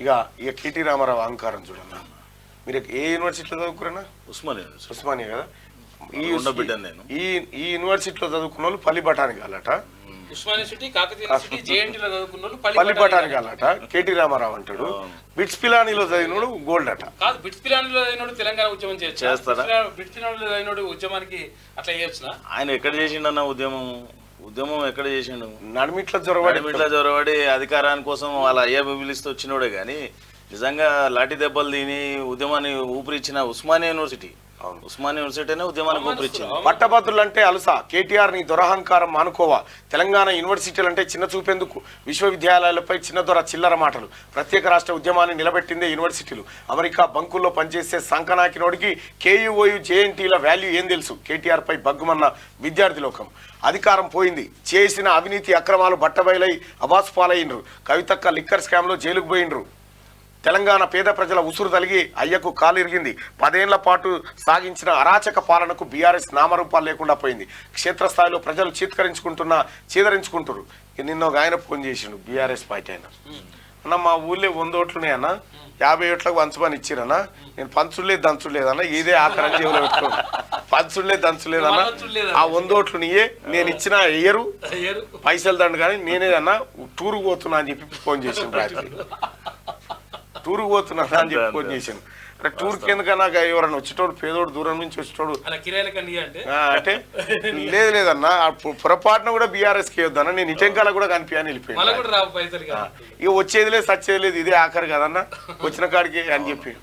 ఇక కేటీ రామారావు అహంకారం చూడన్నా. మీరు ఏ యూనివర్సిటీలో చదువుకున్నా? ఉస్మానియా కదా. ఈ యూనివర్సిటీలో చదువుకున్న వాళ్ళు పల్లి బఠానీ కాలట, పల్లి బఠానీ కాలట. కేటీ రామారావు అంటాడు బిట్స్ పిలానీలో చదివినోడు గోల్డ్ అట. కాదు, బిట్స్ పిలానీలో చదివినోడు తెలంగాణ ఉద్యమం చేస్తారా? బిట్స్ పిలానీలో చదివినోడు ఉద్యమానికి అట్లా చేయొచ్చునా? ఆయన ఎక్కడ చేసిండన్న ఉద్యమం ఎక్కడ చేసిండు? నడిమిట్ల జొరబడి అధికారాని కోసం వాళ్ళ అయ్యా పిలిస్తే వచ్చినోడే గాని నిజంగా లాఠీ దెబ్బలు తిని ఉద్యమాన్ని ఊపిరిచ్చిన ఉస్మానియా యూనివర్సిటీనే ఉద్యమానికి ఊపిరిచ్చింది. పట్టభద్రులు అంటే అలుసా, కేటీఆర్ ని దురహంకారం మానుకోవా, తెలంగాణ యూనివర్సిటీలు అంటే చిన్న చూపేందుకు, విశ్వవిద్యాలయాలపై చిన్న దొర చిల్లర మాటలు, ప్రత్యేక రాష్ట్ర ఉద్యమాన్ని నిలబెట్టిందే యూనివర్సిటీలు, అమెరికా బంకుల్లో పనిచేసే సంకనాకినోడికి కేయూఓయు జేఎన్టీల వాల్యూ ఏం తెలుసు, కేటీఆర్ పై బగ్గుమన్న విద్యార్థి లోకం, అధికారం పోయింది, చేసిన అవినీతి అక్రమాలు బట్టబయలై అబాస్ పాలయ్యిండ్రు, కవితక్క లిక్కర్ స్కామ్ లో జైలుకు పోయిండ్రు, తెలంగాణ పేద ప్రజల ఉసురు తలిగి అయ్యకు కాలిరిగింది, 10 ఏళ్ల పాటు సాగించిన అరాచక పాలనకు బీఆర్ఎస్ నామరూపాలు లేకుండా పోయింది, క్షేత్రస్థాయిలో ప్రజలు చీదరించుకుంటారు. నిన్న ఒక ఆయన ఫోన్ చేసిండు బీఆర్ఎస్ పార్టీ ఆయన, అన్న మా ఊళ్ళో 100 ఓట్లున్నాయన్న, 50 ఓట్లకు పంచమని ఇచ్చిరన్నా, నేను పంచులేదు దంచులేదన్నా, ఇదే ఆఖరని జీవులో పెట్టుకోండి, పంచులేదు దంచులేదన్నా, ఆ 100 ఓట్లు నీయే, నేను ఇచ్చిన ఎయ్యరు పైసలు దండు కానీ నేనేదన్నా టూరుకు పోతున్నా అని చెప్పి ఫోన్ చేసిండు. రాత్రి టూర్కి పోతున్నా అని చెప్పి ఫోన్ చేశాను. టూర్కి ఎందుకన్నా ఎవరన్నా వచ్చేటోడు పేదోడు దూరం నుంచి వచ్చేటోడు అంటే లేదన్నా పొరపాటున కూడా బీఆర్ఎస్ కి వద్దన్నా, నేను ఇటెంకాల కూడా కనిపించాను వెళ్ళిపోయాను. ఇక వచ్చేది లేదు సచ్చేది లేదు, ఇదే ఆఖరు కదన్నా వచ్చిన కాడికి అని చెప్పి.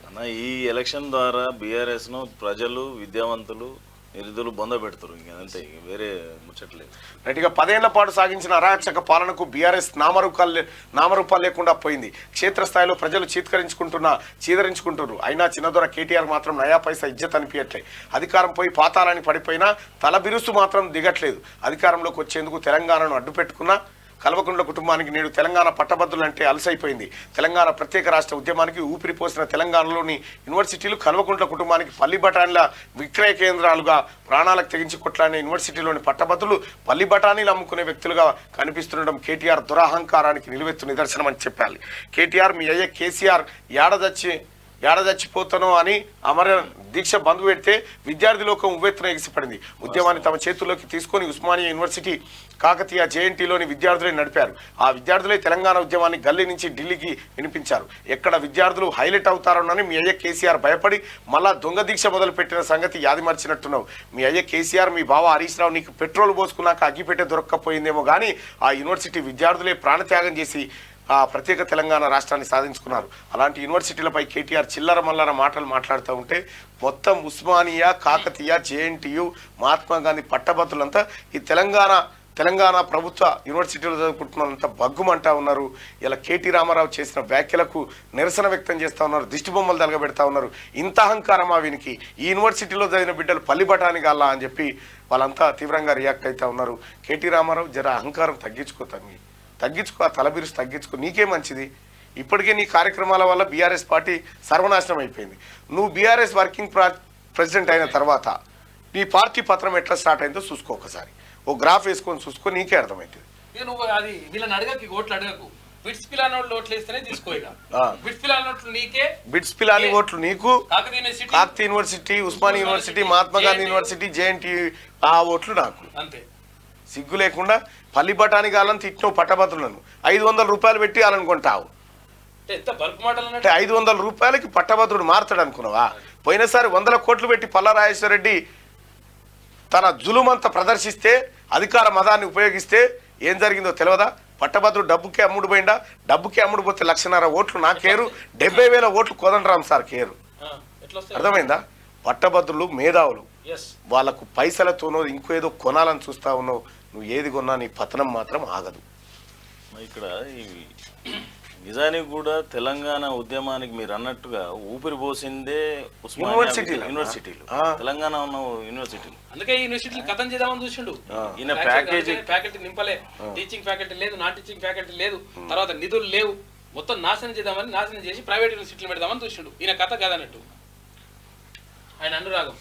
ఈ ఎలక్షన్ ద్వారా బీఆర్ఎస్ ను ప్రజలు, విద్యావంతులు, నిరుదులు బొంద పెడతారు, ఇంకంతే, వేరే ముచ్చట్లేదు. రైట్గా 10 ఏళ్ల పాటు సాగించిన అరాచక పాలనకు బీఆర్ఎస్ నామరూపాలు లేకుండా పోయింది, క్షేత్రస్థాయిలో ప్రజలు చీదరించుకుంటున్నారు. అయినా చిన్నదొర కేటీఆర్ మాత్రం నయా పైసా ఇజ్జత్ అనిపించట్లేదు. అధికారం పోయి పాతాలని పడిపోయినా తల బిరుసు మాత్రం దిగట్లేదు. అధికారంలోకి వచ్చేందుకు తెలంగాణను అడ్డుపెట్టుకున్న కల్వకుంట్ల కుటుంబానికి నేడు తెలంగాణ పట్టభద్రులు అంటే అలసైపోయింది. తెలంగాణ ప్రత్యేక రాష్ట్ర ఉద్యమానికి ఊపిరిపోసిన తెలంగాణలోని యూనివర్సిటీలు కల్వకుంట్ల కుటుంబానికి పల్లి బఠానీల విక్రయ కేంద్రాలుగా ప్రాణాలకు తెగించి కొట్లాడిన యూనివర్సిటీలోని పట్టభద్రులు పల్లి బఠానీలు అమ్ముకునే వ్యక్తులుగా కనిపిస్తుండడం కేటీఆర్ దురహంకారానికి నిలువెత్తు నిదర్శనం అని చెప్పాలి. కేటీఆర్ మీ అయ్యే కేసీఆర్ ఏడదచ్చిపోతానో అని అమర దీక్ష బంద్ పెడితే విద్యార్థి లోకం ఉవ్వెత్తున ఎగిసిపడింది. ఉద్యమాన్ని తమ చేతుల్లోకి తీసుకొని ఉస్మానియా యూనివర్సిటీ, కాకతీయ జేఎన్టీలోని విద్యార్థులే నడిపారు. ఆ విద్యార్థులే తెలంగాణ ఉద్యమాన్ని గల్లీ నుంచి ఢిల్లీకి వినిపించారు. ఎక్కడ విద్యార్థులు హైలైట్ అవుతారోనని మీ అయ్య కేసీఆర్ భయపడి మళ్ళా దొంగ దీక్ష మొదలుపెట్టిన సంగతి యాదిమర్చినట్టున్నావు. మీ అయ్య కేసీఆర్, మీ బావ హరీష్ రావు నీకు పెట్రోల్ పోసుకున్నాక అగ్గిపెట్టే దొరక్కపోయిందేమో కానీ ఆ యూనివర్సిటీ విద్యార్థులే ప్రాణత్యాగం చేసి ఆ ప్రత్యేక తెలంగాణ రాష్ట్రాన్ని సాధించుకున్నారు. అలాంటి యూనివర్సిటీలపై కేటీఆర్ చిల్లర మల్లర మాటలు మాట్లాడుతూ ఉంటే మొత్తం ఉస్మానియా, కాకతీయ, జేఎన్టీయు, మహాత్మా గాంధీ పట్టభద్రులంతా ఈ తెలంగాణ ప్రభుత్వ యూనివర్సిటీలో చదువుకుంటున్నంత బగ్గుమంటా ఉన్నారు. ఇలా కేటీ రామారావు చేసిన వ్యాఖ్యలకు నిరసన వ్యక్తం చేస్తూ ఉన్నారు, దిష్టిబొమ్మలు తలగబెడతా ఉన్నారు. ఇంత అహంకారమా వీనికి, ఈ యూనివర్సిటీలో చదివిన బిడ్డలు పల్లి బఠానీ గాల్లా అని చెప్పి వాళ్ళంతా తీవ్రంగా రియాక్ట్ అవుతూ ఉన్నారు. కేటీ రామారావు జర అహంకారం తగ్గించుకో, ఆ తలబిరుసు తగ్గించుకో, నీకే మంచిది. ఇప్పటికే నీ కార్యక్రమాల వల్ల బీఆర్ఎస్ పార్టీ సర్వనాశనం అయిపోయింది. నువ్వు బీఆర్ఎస్ వర్కింగ్ ప్రెసిడెంట్ అయిన తర్వాత నీ పార్టీ పత్రం ఎట్లా స్టార్ట్ అయిందో చూసుకో, ఒకసారి ఓ గ్రాఫ్ వేసుకొని చూసుకో, నీకే అర్థమవుతుంది. నువ్వు అది వీళ్ళని అడగకి, ఓట్లు అడగకు, బిట్స్ పిలాని ఓట్లు వేస్తేనే తీసుకో. బిట్స్ పిలాని ఓట్లు నీకే, బిట్స్ పిలాని ఓట్లు నీకు, Kakatiya university, Osmania university, Mahatma Gandhi university, JNT ఆ ఓట్లు నాకు. అంతే, సిగ్గు లేకుండా పల్లి బఠానీ గాలను తిట్టినవు పట్టభద్రులను. 500 రూపాయలు పెట్టి వాళ్ళనుకుంటావు అంటే 500 రూపాయలకి పట్టభద్రుడు మారుతాడు అనుకున్నావా? పోయినసారి 100 కోట్లు పెట్టి పల్లా రాజేశ్వర రెడ్డి తన జులుమంతా ప్రదర్శిస్తే, అధికార మదాన్ని ఉపయోగిస్తే ఏం జరిగిందో తెలియదా? పట్టభద్రుడు డబ్బుకే అమ్ముడు పోయిందా? డబ్బుకే అమ్ముడు పోతే 1,50,000 ఓట్లు నా కేరు, 70,000 ఓట్లు కోదండరామ్ సార్ కేరు. అర్థమైందా? పట్టభద్రులు మేధావులు, వాళ్ళకు పైసలతోనో ఇంకో ఏదో కొనాలని చూస్తా ఉన్నావు. నువ్వు ఏది కొన్నా నీ పతనం మాత్రం ఆగదు. ఇక్కడ నిజానికి కూడా తెలంగాణ ఉద్యమానికి మీరు అన్నట్టుగా ఊపిరి పోసిందే యూనివర్సిటీలు, తెలంగాణ ఉన్న యూనివర్సిటీలు. అందుకే ఈ యూనివర్సిటీలు కథం చేద్దామని చూసిండు. ఈయన ఫ్యాకల్టీ నింపలే, టీచింగ్ ఫ్యాకల్టీ లేదు, నాన్ టీచింగ్ ఫ్యాకల్టీ లేదు, తర్వాత నిధులు లేవు, మొత్తం నాశనం చేసి ప్రైవేట్ యూనివర్సిటీలు పెడదామని చూసిండు. ఈయన కథ కాదన్నట్టు ఆయన అనురాగం.